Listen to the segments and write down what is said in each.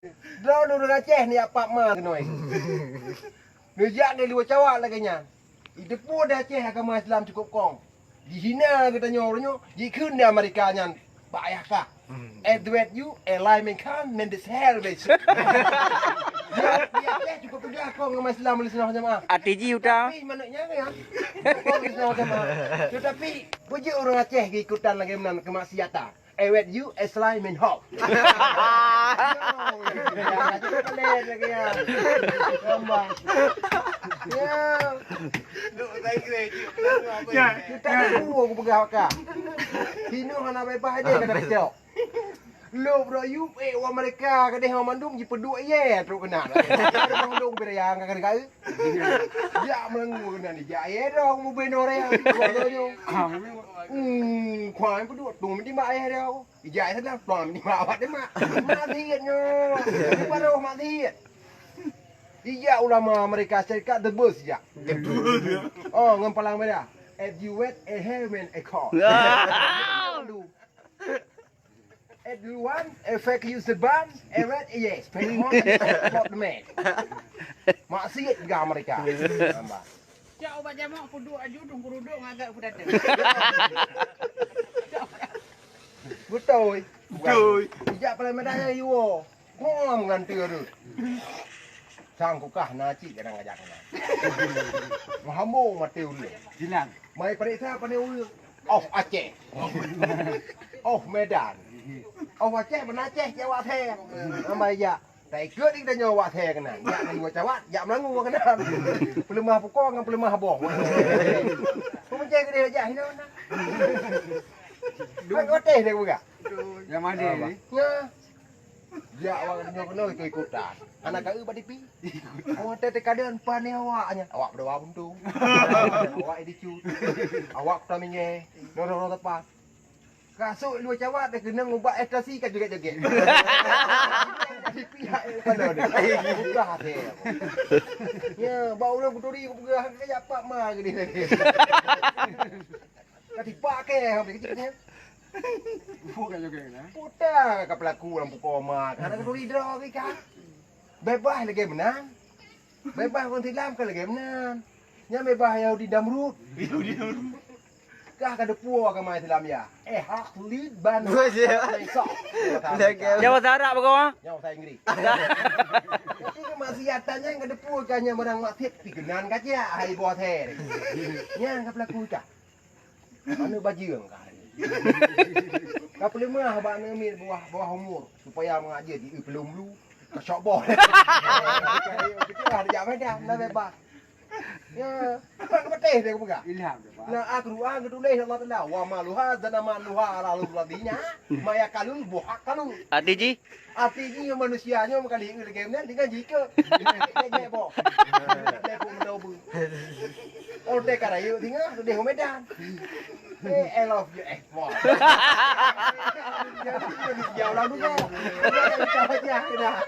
Draw dulu Aceh ni apa mah kenoi. Nejak ni luar cawak lagi nya. Idepo dah Aceh agama Islam cukup kong. Di China katanya orangnya, di kun di Amerika nya bayah kah. Edward you alignment kan mendes hell bes. Di Aceh cukup pedah kong agama Islam oleh senang jemaah. ATG udah. Tapi manaknya ya. Kong senang jemaah. Tetapi puji orang Aceh ikutan lagi menan kemaksiatan. Edward you alignment hop. Kita dulu aku pegang kak. Hino hana bebas aja kata kecil. Lo bro you wa mereka kadeh hang mandung ji peduk ye teruk kena. Ada mandung berayang kadang-kadang. Ya mengu kena ni ja ye dong mu benore yang yo. Khoai peduk tu mesti mak ye dah. Ijai sana plam ni mak awak dia mak. Matinya. Baru mati. Iya ulama Amerika Serikat the bus ya. Oh ngempalang merah. If you wet a helmet a car. If you want a fake use the ban, a red yes, pay more for the man. Maksiat juga Amerika. Cak obat jamak puduk aju dung kerudung agak pedata. Betul. Betul. Ijak paling medanya you. Ngom ganti tu. Sangkukah naci kadang ajak kena. Mahambo mati ulu. Jilang. Mai periksa pandai ulu. Of Aceh. Of Medan. Of Aceh benar Aceh Jawa the. Amai ya. Tai ke dik danyo wa the kena. Ya ni wa Jawa, ya Melangu kena. Pelemah pokok dengan pelemah bong. Pemencai ke dia ajak hina mana. Dua teh dia buka. Yang mana ni? Ya. Ya awak kena ikut-ikutan. Anak kau pada pi. Awak teh kadean pan ni awaknya. Awak berdoa buntung. Awak dicut. Awak taminge. Noro tepat. Kasuk luar cawat dia kena ngubah ekstasi kan joget-joget. Di pihak pada dia. Buka hati. Ya, bau dia buturi aku pergi ke apa mah gini lagi. Kati pakai habis kecilnya. Bukan juga na. Putar ke pelaku lampu koma. Karena buturi draw ke kan. Bebas lagi menang. Bebas orang Islam kan lagi menang. Nya bebas Yahudi Damrut. Yahudi Damrut. Kah kada puas agama Islam ya. Hak lead ban. Jawa Barat bagaimana? Yang saya Inggeris. Tapi kemaksiatannya yang kada puas kanya barang maksiat pigenan kaca hai buat he. Nya ngap laku ka. Anu bajeung ka. Kapal lemah ba anu mir bawah umur supaya mengajar di belum lu kasok boh. Kita ada jaman dah nak bebas. Ya, apa beteh dia buka? Ilham. Nah, aku tulis Allah Taala wa maluha zanamaluha lalu ladinya maya kalun buhak kalun. ATG? Artinya manusianya kali ini game ni dengan jika dia bo. Dia pun mendobu. Orang karayu tinggal di Medan. I love you more. Jadi manusia orang dulu. Dia baca dah.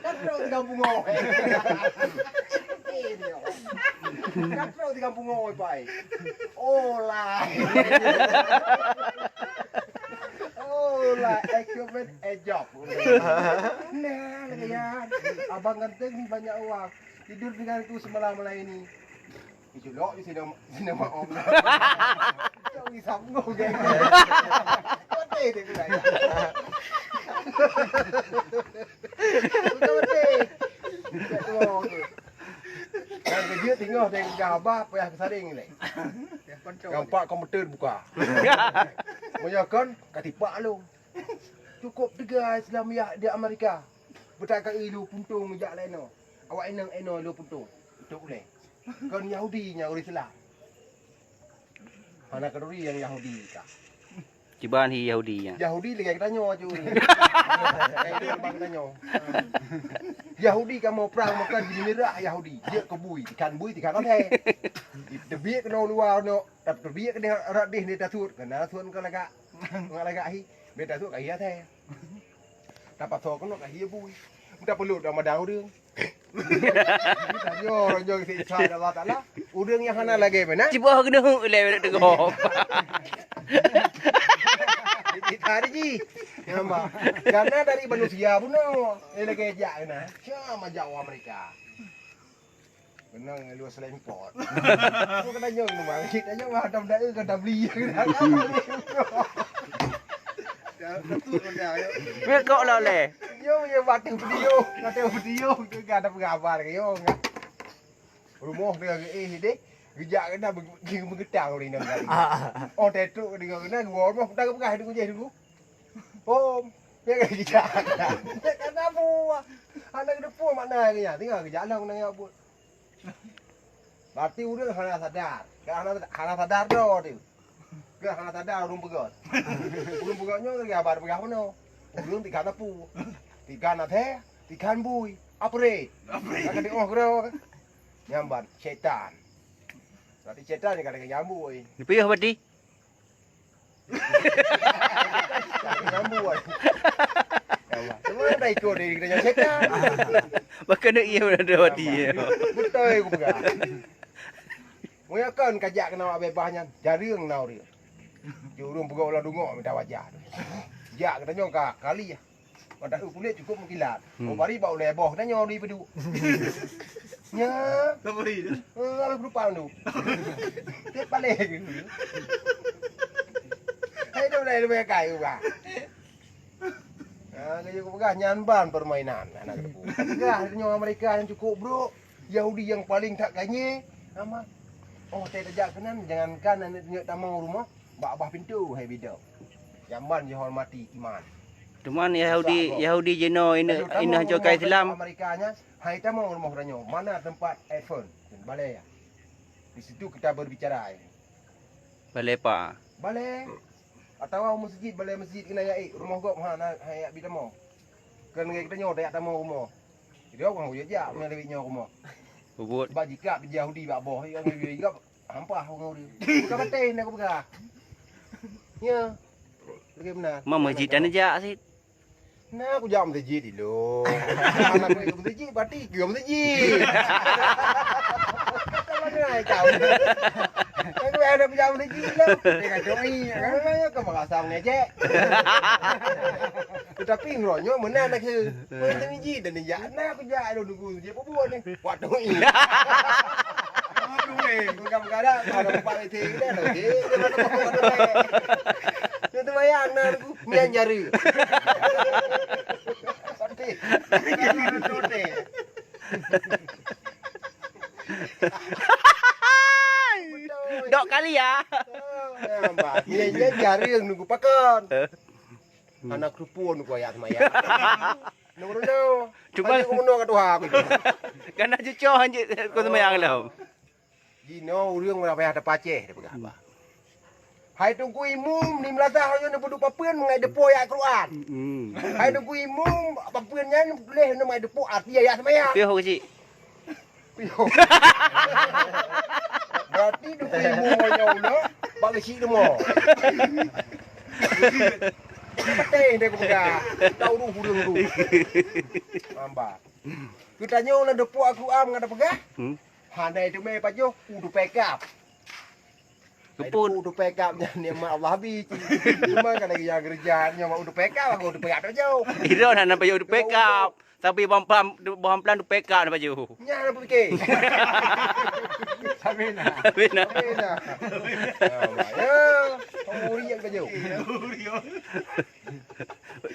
Kan di kampung ngau. Katro di kampung ngoi pai. Olah. Olah, equipment job. Nah, ya. Abang ganteng banyak uang. Tidur dengan itu semalam-malam ini. Ijulok di sini mak om. Jauh di sambung geng. Kote deh kita. Kote. Yang dia tinggal dengan gabah payah kesaring ni. Gampak komputer buka. Menyakan katipak lu. Cukup 3 Islamiah di Amerika. Bertakak ilu puntung jak leno. Awak enang eno lu puntung. Itu boleh. Kan Yahudi nya orang Islam. Mana keduri yang Yahudi kah? Cibaan hi Yahudi ya. Yahudi lagi kita nyo aja. Bang kita nyo. Yahudi kan mau perang makan di merah Yahudi. Dia kebui, ikan kan he. Debiak kena luar no, tapi debiak kena radih ni tasut. Kena tasut kan lagak. Ngalagak hi. Be tasut ka hiat he. Dapat so kan ka hi bui. Minta perlu dah madau dia. Yo ronjong si Israel Allah Taala. Udang yang hana lagi mana? Cibah kena lewe nak tengok. Kita ada ji. Nampak. Karena dari manusia pun ele kejak na. Cuma Jawa mereka. Benar lu selempot. Aku kena nyong tu bang. Kita nyong ada dak kena beli. Kok lah le. Yo ye batu video juga ada pengabar ke yo enggak. Rumah dia dek. Gejak kena bergetang ni nak kali. Oh tetuk dia kena gua mah dah pegah dia kunci dulu. Oh, dia gejak. Kena buah. Anak depo mana dia? Tinggal gejak lah kena buat. Berarti udah hana sadar. Hana sadar dah tu. Ke hana sadar urung pegat. Urung pegatnya ke abar pegah mana? Urung tiga tapu. Tiga na teh, tiga bui. Apre. Akan diong kero. Nyambat setan. Berarti setan ni kadang nyambu oi. Ni payah berarti. Nyambu oi. Semua dah ikut dia kena setan. Bahkan nak ia ada berarti. Betul aku pegang. Moya kan kajak kena awak bebasnya. Jaring nau dia. Jurung pegak ulah dungok minta wajah. Jak kata nyong kali ya. Pada kulit cukup mengkilat. Oh bari bau leboh kata nyong di pedu. Nya. Beri tu. Kalau berupa tu. Dia balik gitu. Hai tu dah lebih kai juga. Nah, kaya aku pegang nyanban permainan anak debu. Pegang nyong Amerika yang cukup bro. Yahudi yang paling tak kanye. Nama. Oh, saya tajak kanan jangankan anak tunjuk tamang rumah, bak pintu hai video. Jamban je hormati iman. Cuman Yahudi jeno ini hancur kai Islam. Amerikanya, hai tamang rumah ranyo. Mana tempat iPhone? Balai ya. Di situ kita berbicara. Balai pak. Balai. Atau masjid, balai masjid kena ya rumah gua mana hai bi tamang. Kan kita nyo tak tamang rumah. Dia orang je me lebih nyo rumah. Bubut. Sebab jika Yahudi bak boh yang juga hampah orang dia. Bukan betul nak aku pegang. Ya. Lagi benar. Mak masjid dan aja sih. Nah, aku jam masjid dulu. Anak aku ikut masjid, berarti dia masjid. Kata mana kau? Aku ada jam masjid lah. Dengan doi, kan kau merasa ngejek. Tetapi ngeronyo mana nak ke? Mana masjid dan dia nak aku jak ada dulu dia buat ni. Buat doi. Bukan ada empat letih dah lagi. Itu bayang nak aku mian jari. Sampai. Dok kali ya. Nampak. Mian jari yang nunggu pakan. Anak kerupuk nunggu ayat semaya. Nunggu. Cuma aku menung kat Tuhan. Karena cucu anjir kau semayang lah. Gino urang berapa ada paceh dia pegang apa. Hai tunggu imum ni melatah yo nak duduk papeun mengai depo ayat Quran. Hai tunggu imum papeunnya boleh nak mai depo arti ayat semaya. Piho kecil. Piho. Berarti tunggu imum nya ulo bak kecil demo. Pateh dia pegang. Tahu ru hurung ru. Nampak. Kita nyo nak depo Quran ngada pegang. Handai tu me pajo udu pekap. Kepun udu pekapnya ni mak Allah habis. Cuma kan lagi yang kerjanya mak udu pekap aku udu pekap aja. Ira nak nampak udu pekap. Tapi bam plan udu pekap nak baju. Nya nak fikir. Sabina. Bina. Ya. Uri yang baju.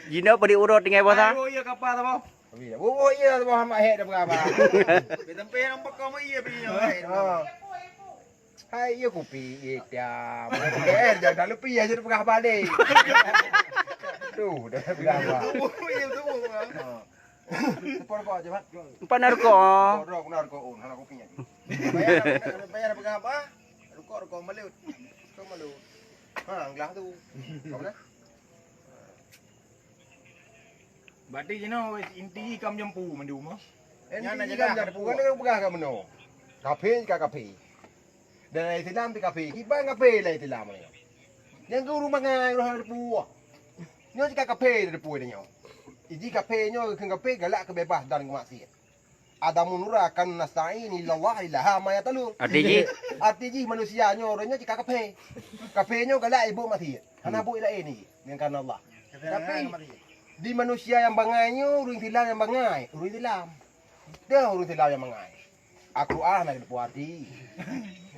Jina pada urut dengan bosah. Oh iya kapal tu bau. Oh iya Muhammad hek dah berapa. Tempe nampak kau mai iya pergi. Hai iya kopi dia. Jangan lupa aja pegah balik. Tuh dah berapa. Oh iya tu. Sepor kau cepat. Empat narko. Narko hana kopinya. Bayar pegah apa? Rokok malut. Kau malut. Ha, gelas tu. Kau dah. Berarti jino inti kam jampu mandi rumah. Nyana jaga jampu kan dia pegah kat meno. Kafe ka kafe. Dan Islam di kafe. Kiba kafe lah Islam ni. Yang tu rumah ngai rumah depu. Nyo jika kafe depu dia nyo. Iji kafe nyo kan kafe galak kebebas dan maksiat. Ada munura kan nasta'in illallah ilaha ma yatalu. Arti manusia nyo orangnya jika kafe. Kafe nyo galak ibu maksiat. Hana bu ila ini dengan Allah. Tapi di manusia yang bangainya urung tilam yang bangai, urung tilam. Dah urung tilam yang bangai. Aku nak ke puati.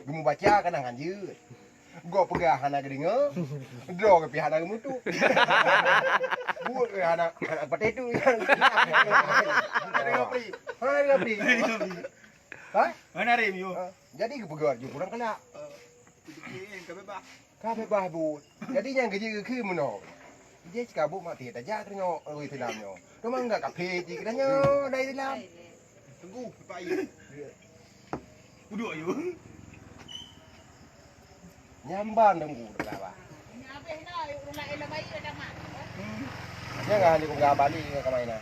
Gemu baca kan anjir. Go pegah anak dengar. Do ke pihak anak mutu. Buat ke anak potato kan. Ada ngapi? Hai ngapi? Hah? Mana rim yo? Jadi ke pegah je kurang kena. Kabe bah bu. Jadi yang kerja ke meno. Dia cakap bu mati tak jak tengok urui tilamnya. Cuma enggak kafe je katanya dari tilam. Tunggu, Pak Ayu. Duduk ayu. Nyamban tunggu dah bah. Nyampe na, urang lain na bayi dah mak. Dia enggak hanya kau balik ke main nah.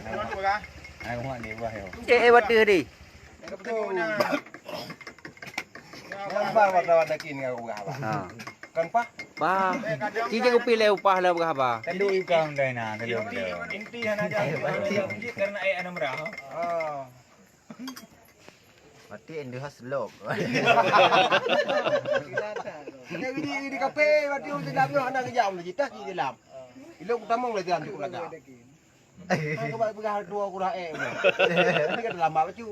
Mana tu kan? Ai cũng đi qua hiểu. Batu di. Betul. Nyamban warna-warna kini kau bah. Ha. Kan pak? Ba. Cije upi le upah le berapa? Cái đuôi con đây nè, cái đường Inti, đường. inti hana aja. Karena ayah anak merah. Ah. Mati yang dia slope. Dia di kafe mati urut tilamnya anak kejam lagi tak di tilam. Ilo utamong le tilam cukup laga. Aku balik pegah dua kurang Ini kan lama baju.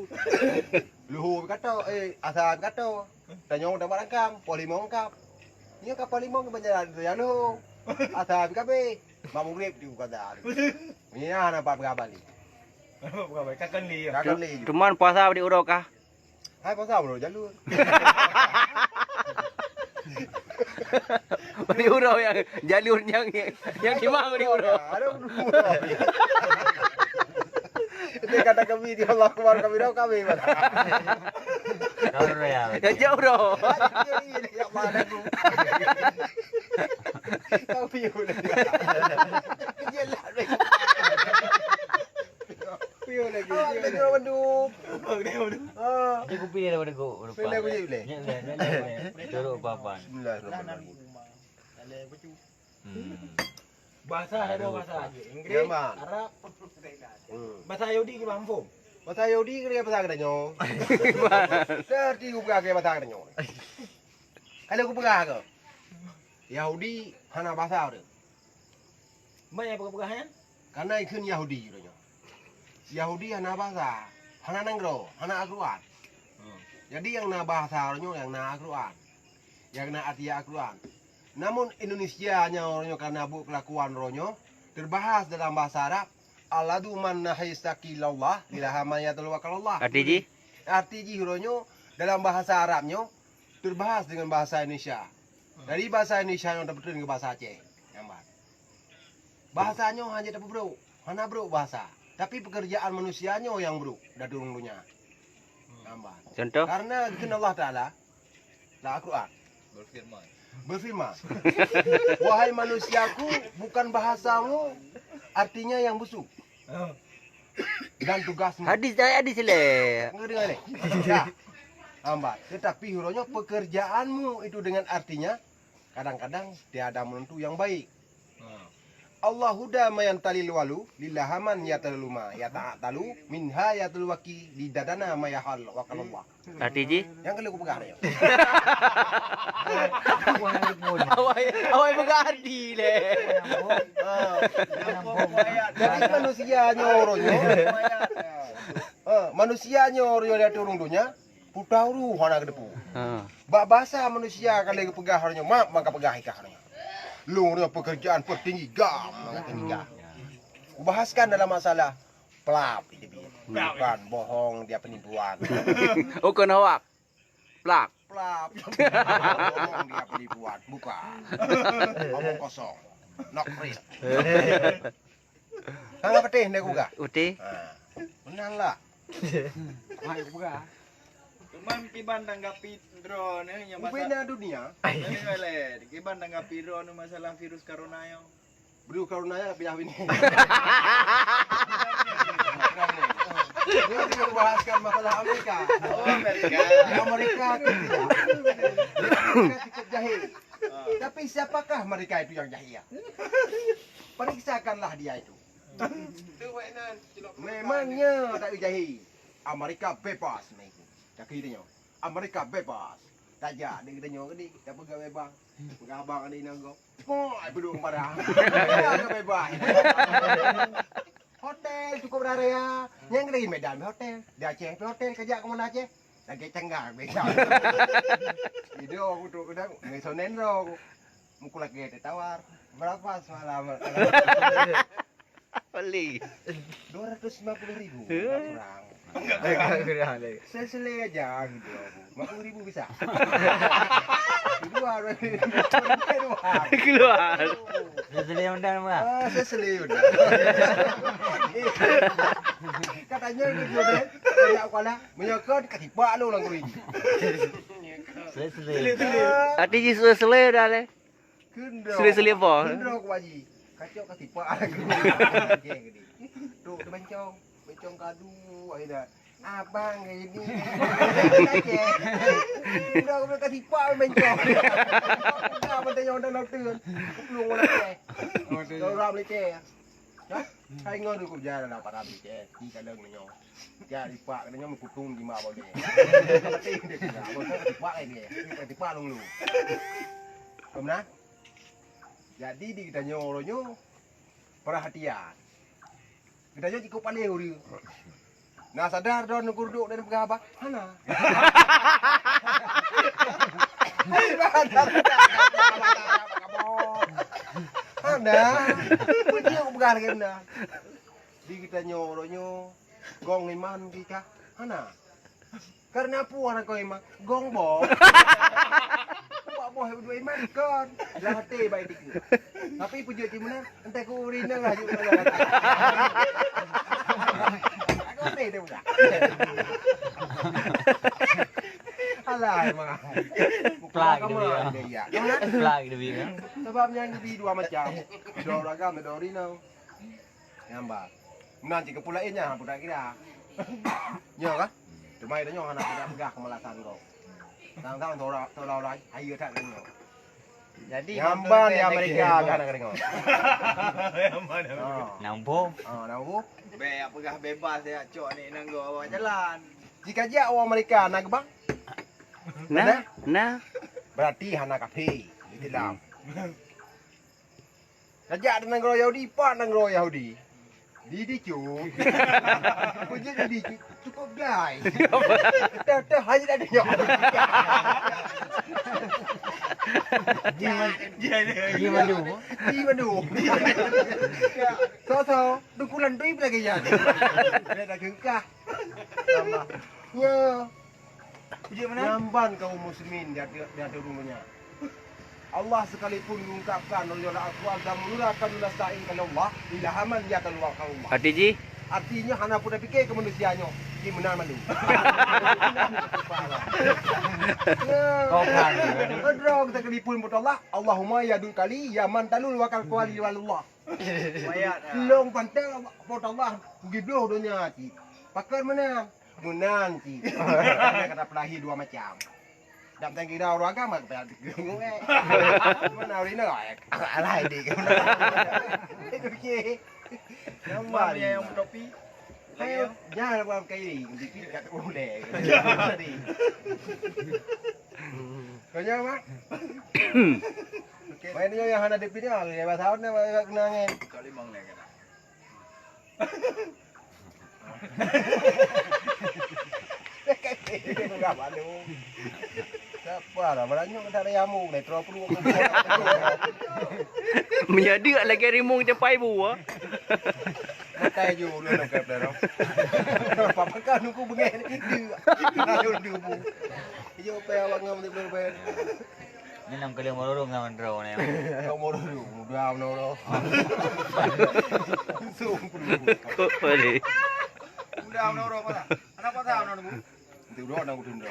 Luhu kata asa kata. Tanyong dah barangkam, polimong kap. Ini kap polimong ke banyak ya luhu. Asa kabe. Mamu grip di kata. Ini anak pak pegah balik. Bukan baik, kakak li. Kakak li. Cuman puasa di urok kah? Hai pasal bro jalur. Di urok yang jalur yang di mana di urok? Ada Ini kata kami di Allah keluar kami dah kami. Đâu rồi à? Ya jauh roh. Yang mana tu? Kau piu lagi. Jelah lagi. Piu lagi. Lagi orang bandung. Dia kopi dia daripada go. Pilih aku je boleh. Jorok papan. Bismillahirrahmanirrahim. Bahasa ada bahasa aja. Inggris, Yaman. Arab, bahasa Yahudi ke mampu. Bahasa Yahudi ke bahasa kedanya? Serti aku pegang ke bahasa kedanya. Kalau aku pegang ke Yahudi hana bahasa dia. Banyak pegang-pegangan? Karena ikut Yahudi dia. Yahudi hana bahasa, hana nanggro, hana Al-Quran. Jadi yang na bahasa dia yang na Al-Quran. Yang na arti Al-Quran. Namun Indonesia nya orangnya karena bu kelakuan ronyo terbahas dalam bahasa Arab. Aladu man nahistaqilallah lilahamayyatul wakalallah. Arti Arti ronyo dalam bahasa Arabnya terbahas dengan bahasa Indonesia. Dari bahasa Indonesia yang dapat ke bahasa Aceh. Nampak. Bahasanya hanya dapat bro, hana bro bahasa. Tapi pekerjaan manusianya yang bro, dah turun dunia. Nampak. Contoh? Karena izin Allah Taala, la Al-Quran berfirman, wahai manusiaku, bukan bahasamu, artinya yang busuk. Dan tugasmu. Hadis le. Ngeri ngeri. Ya. Hamba. Tetapi huronya pekerjaanmu itu dengan artinya kadang-kadang tiada menentu yang baik. Allah huda mayan talil walu lillahaman yataluma yata'atalu minha yatulwaki lidadana mayahal wakalallah. Arti Yang kalau aku pegang ya. Awai pegang arti le. Jadi manusianya orangnya, manusianya orangnya dia turun dunia, putauru hana kedepu. Bahasa manusia kalau pegang orangnya, mak maka pegang ikannya. Lu ni pekerjaan petinggi gam, tinggi gam. Bahaskan dalam masalah pelap ini bukan bohong dia penipuan. Ukun awak. Plak. Pelap bohong dia penipuan, bukan. Omong kosong. Nok real. Hang petih nek uga. Uti. Menang lah. Mai buka. Cuman kiban tanggapi drone yang Ubena dunia. Kiban tanggapi drone masalah virus corona yo. Beri karunanya pindah ini. Dia juga bahaskan masalah Amerika. Oh, Amerika. Di Amerika tidak. Mereka cukup jahil. Tapi siapakah mereka itu yang jahil? Periksakanlah dia itu. Memangnya tak jahil. Amerika bebas mereka. Tak kira Amerika bebas. Tak jadi dia katanya gini, tak pegang bebas. Abang ni nang go. Mo ai duduk pada. Ya bye-bye. Hotel cukup dah ya. Yang dari Medan hotel. Dia Aceh hotel kerja ke mana Aceh? Lagi Cenggang biasa. Video aku tu kadang ngesonen ro. Mukul lagi tawar. Berapa semalam? Beli. 250.000 kurang. Kurang lagi. Selesai aja gitu aku. 50.000 bisa. Dua. Keluar. Sesuai yang undang mah. Selesai udah. Katanya gitu deh. Kayak aku lah menyokot ketipak lu lang kuwi. Sesuai. Ati ji selesai dah le. Kendro. Selesai apa? Kendro aku baji. Kacau ketipak lang kuwi. Tuh bencong. Bencong kadu ai dah. Abang kayak ini. Udah aku ketipak bencong. Apa tanya orang dokter. Belum orang teh. Orang beli teh. Hah? Hai ngon aku jalan lah para beli teh. Di kadang menyo. Jadi pak kadangnya mengkutung di mak boleh. Penting dia tidak. Abang ketipak ini. Ketipak lu. Kemana? Jadi di kita nyoronyo perhatian. Kita nyo cukup pandai uri. Nah sadar don kurduk dan pegah apa? Hana. Hana. Puji aku pegah lagi benda. Di kita nyoronyo gong iman kita. Hana. Karena apa orang kau iman? Gong bo. Boh berdua iman kan. Lah hati baik dikit. Tapi puji di mana? Entah ku rina lah juga. Aku hati dia budak. Alah emang. Plak Kamu dia. ya. Gimana? Plak dia bilang. Sebabnya yang lebih dua macam. Dua ragam, dua rino. Nyambal. Nanti kepulainya budak kira. Nyo kan? Cuma itu nyo anak budak pegah kemalasan kau. Tang-tang tolak lagi, ayo tak dengar. Jadi Nyamban di Amerika kan nak dengar. Nampo. Nampu. Be apakah bebas ya cok ni nang go awak jalan. Jika dia orang Amerika nak bang, Nah. berarti hana kafe di dalam. Raja dengan negara Yahudi, pak negara Yahudi. Didi cu. Puji Didi cukup guys. Dah hanya ada nyok. Gimana tu? So, dukulan tu ibu lagi jadi. Dia dah kengkah. Ya. Puji mana? Nyamban kaum muslimin dia rumahnya. Allah sekalipun mengungkapkan oleh al-Quran dan mengurangkan nasta'in kalau Allah ilahaman ya talwa Allah. Ati ji. Artinya hana pun dah fikir ke manusianya. Dia benar malu. Kau kan. Adra kita kelipun buat Allah. Allahumma ya dul kali ya man talul wakal kuali walullah. Mayat. Long pantang buat Allah. Gibloh dunia ti. Pakar mana? Munan ti. Kata pelahi dua macam. Dap tangki dah orang agama kata gue. Mana hari ni? Alai dik. Okey. Nampak dia yang bertopi. Ayo, jangan buat kayak ini. Dikit kat boleh. Kau jangan mak. Okey. Main yang hana depi ni, ya bahasa ni kenangan. Kali mang ni kata. Enggak malu. Siapa lah, banyak kata ada yamuk ni, terus perlu. Menjadi lagi harimau cepai bu. Makai je dulu nak kata dah. Papa kan aku bengen dia. Ayo bu. Yo pe awak ngam di belum. Ni nam kali morong ngaman draw ni. Kau mau dulu, mudah menoro. Sung perlu. Kok boleh. Mudah menoro apa? Anak apa tahu menoro bu? Itu doa nak tunda.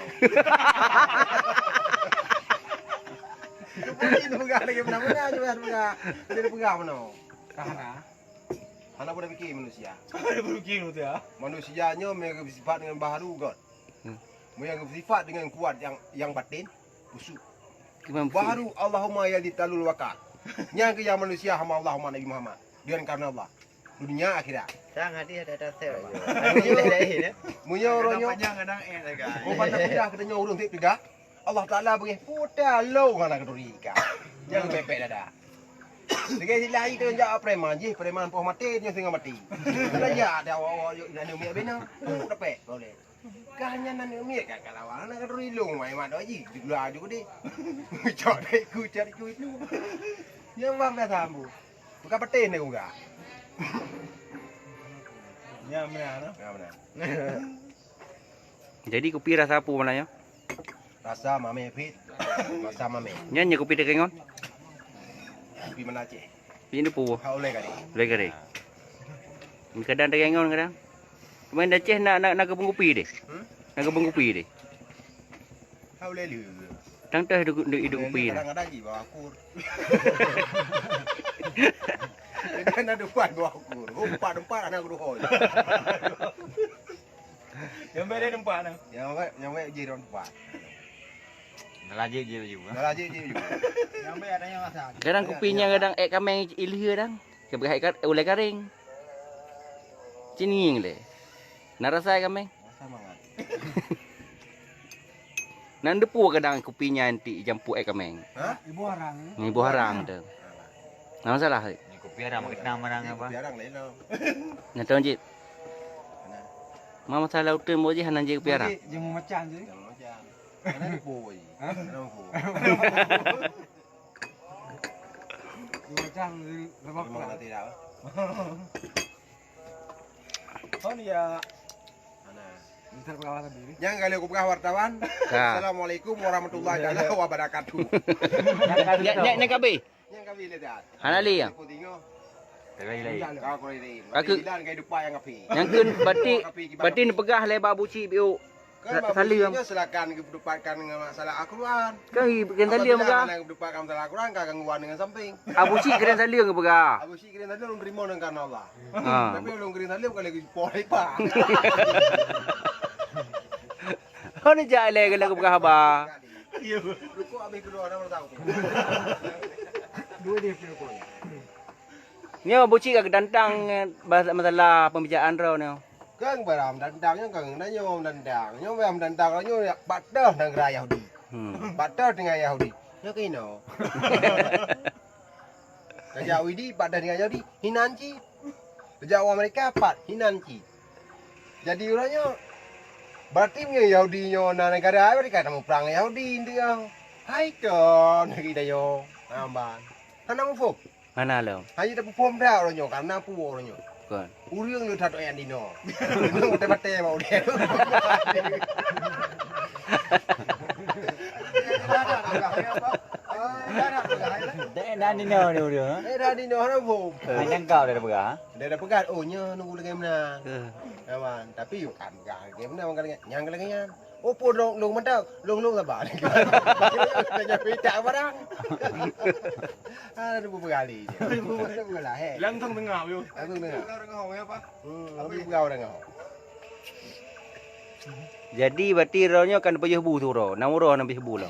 Itu pegang lagi mana juga pegang. Dia pegang mana? Kahana. Hana pun dah fikir manusia. Ada berukir tu ya. Manusianya memang bersifat dengan baharu kot. Memang bersifat dengan kuat yang batin, busuk. Baharu Allahumma ya litalul wakat. Yang ke yang manusia hamba Allahumma Nabi Muhammad. Dengan karena Allah. Dunia akhirat. Sangat dia ada sel. Munya orangnya. Panjang kadang guys. Kau pandang mudah katanya urung tip juga. Allah Taala bagi putar lo ngana keduri ka. Jangan pepek dah. Sekali sila itu jak preman je, preman poh mati dia tengah mati. Kalau ya ada awak yo nak umi bena, dapat boleh. Kanya nak umi kan kalau awak nak rilung mai mak dak ji, digula juga deh. Cok dek ku cari ku itu. Yang bang dah sambu. Bukan petin ni juga. Ya mana? Ya benar. Jadi kopi rasa apa mananya? Rasa mame fit. Rasa mame. Nyanyi kopi dekengon. Kopi mana Aceh? Ini pu. Kau boleh kali. Boleh kare. Kadang dekengon kadang. Main Aceh nak kebun kopi deh. Nak kebun kopi deh. Kau boleh lu. Tang teh hidup kopi ni. Kadang-kadang ji bawa akur. Kan ada buat bawa akur. Empat anak guru hoi. Yang beda tempat nak. Yang baik je orang tempat. Lajik je juga. Dah je juga. Yang beda ada yang masak. Kadang kopinya kadang kameng ilih kadang. Kebekai kat oleh garing. Cining le. Nak rasa kameng? Sama kan. Nan depu kadang kopinya nanti jampu kameng. Hah? Ibu orang. Ni buah harang tu. Nah masalah. Ni kopi ada makin nama orang apa? Biarang lain lah. Nak tahu je. Mama masalah utama mo je hanan je kopi harang. Jemu macam je. Jangan macam. Mana ada po je. Mana po. Jemu macam lebak. Memang tak tidak. Oh ni ya. Mana? Bisa kelawar sendiri. Jangan kali aku buka wartawan. Assalamualaikum warahmatullahi wabarakatuh. Nak kabe. Yang kami lihat. Hanali yang. Aku tengok. Terbaik lagi. Kau kau ini. Aku- Jalan kayak depan yang api. Yang kun bati ni pegah lebar buci biu. Kan Sali yang. babunya silakan kedupatkan dengan masalah Al-Quran. Kan kan tali yang pegah. Apabila kedupatkan masalah Al-Quran kau gangguan dengan samping. Abuci keren tali yang pegah. Abu Syekh kira tadi lu terima dengan karena Allah. Ha. Tapi lu kira tadi bukan lagi polai pak. Kau ni jale kalau pegah ba. Lu kok habis kedua orang tahu. Dua dia pilih kau. Ni abuci kag dantang masalah pembicaraan rau ni. Kan beram dandangnya kan nyom dandang. Nyom beram dandang nyom ya badah dengan Yahudi. Badah dengan Yahudi. Ya kino. Yahudi badah dengan Yahudi hinanci. Sejak Amerika pat hinanci. Jadi orangnya berarti punya Yahudi nyo na negara Amerika kamu perang Yahudi dia. Hai kan kita yo. Namban. Kana mufuk. Mana lo? Hai dah pom dah orangnya karena pu orangnya. Kan. Uriang lu tato yang dino. Lu mate mau dia. Dah ni no ni udah. Dah dino hana pom. Hanya kau dah pegah. Dia dah pegat. Oh nya nunggu lagi mana. Ke. Aman, tapi yuk kan game mana orang yang lagi yang. Oh podong long mendak, long sabar. Tanya pita barang. Ada beberapa kali. Ada beberapa lah. Langsung tengah yo. Aku dengar. Orang ngau apa? Aku pegau dengan kau. Jadi berarti raunya kan payah bu tu rau. Nang rau nang payah bu lo.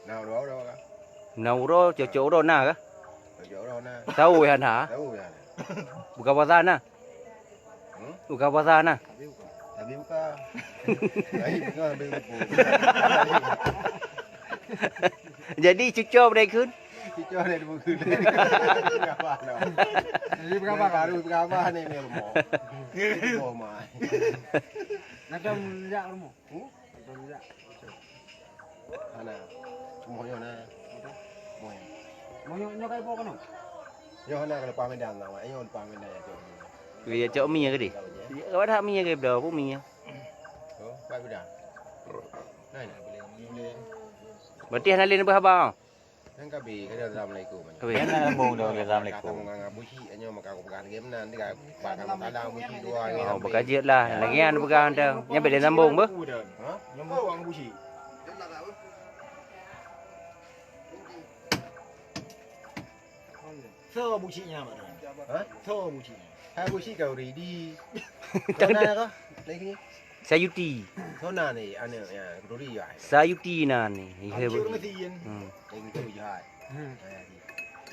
Nah, dah. Nang rau cocok rau na ka? Jauh dah na. Tahu ya na. Tahu ya. Buka pasar na. Buka pasar na. Tapi buka. Baik buka tapi buka. Jadi cucuk mereka. Kicau ada di buku. Berapa lah? Jadi berapa kali? Baru berapa ni ni rumah? Oh my. Nak menjak rumah. Nak menjak. Ana. Semuanya na. Semuanya. Mau nyokai bawa kan? Yo ana kalau pamedang nama. Ayo pamedang ya tu. Vì chỗ mi cái gì? Có thằng mi cái đồ của mi. Oh, pamedang. Nai na boleh. Berarti hana lên berapa? Nang kabi kada assalamualaikum. Kabe. Yang nak lambung dah dalam Kata lekung. menganggap buci anyo maka aku pegang game nan dia bakal kadang buci dua ni. Oh, berkajiat lah. Lagi an berkan dah. Yang beda sambung ber. Ha? Yang bawa orang busi. So businya mana? Ha? So businya. Hai buci kau ready. Sana kau. Lagi ni. Sayuti. Sana ni ane ya ruri ya. Sayuti na ni. Ihe Kecil ber. mesin. Lagi tu jahai.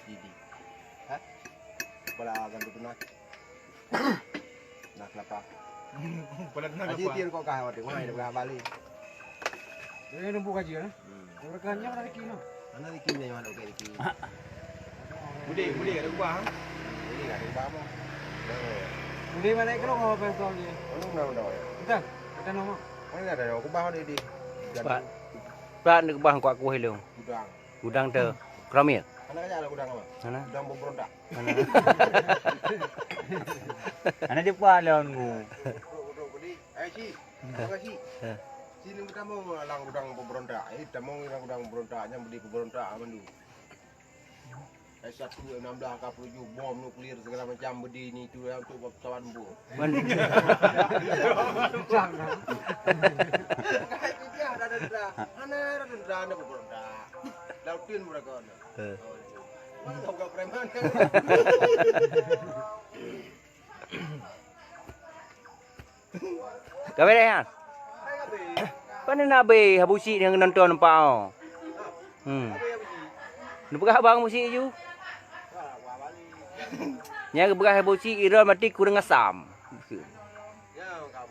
Di. Ha? Pala gantu nak. Nak lapa. Pada nak Aji tian kau kah awak mai dah balik. Ini numpuk aja lah. Rekannya ada kino. Mana dikinya yang mana oke diki. Budi ada ubah. Ini enggak ada ubah mo. Budi mana kalau ngapa pasal dia? Undang. Kita, kita nama. Mana ada ubah di. Pak. Pak nak bang kuat kuih lu. Gudang. Gudang tu. Keramik. Mana aja ada gudang apa? Mana? Gudang berontak. Mana? Ana dia puan lawan ku. Bro, Budi. Ci. Terima kasih. Sini kita mau lang gudang berontak. Kita mau lang gudang berontaknya beli berontak aman dulu. S116 K7 bom nuklir segala macam bedi ni tu yang untuk pesawat tempur. Mana? Ada berontak. Lautin mereka. Mantap gak preman. Kau boleh kan? Mana nak be habusi yang nonton nampak oh. Nak abang musik je. Nya berah habusi ira mati kurang asam.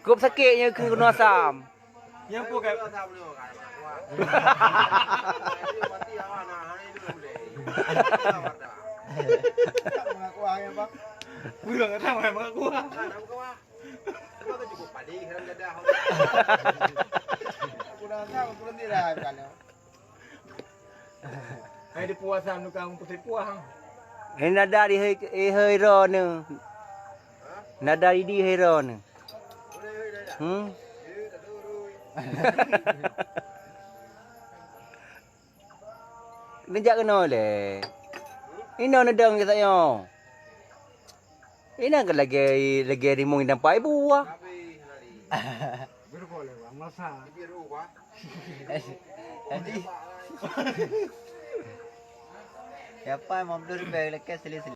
Kup sakitnya kena asam. Yang pun kat Mati awak nak hari itu boleh. Mengaku angin bang. pulang datang memang aku. Nak kau ah. Kau tu cukup padi kerana jadah. Aku dah tahu aku nanti dah kan. Hai di puasan tukang putih puang. Ini nada di hero ni. Nada di hero ni. Nejak kena le. Ini nada kita yo. Ini kan lagi rimung nampak ibu ah. Biru boleh, masa. Biru wah. Jadi. Siapa yang mau beli lekas seli-seli.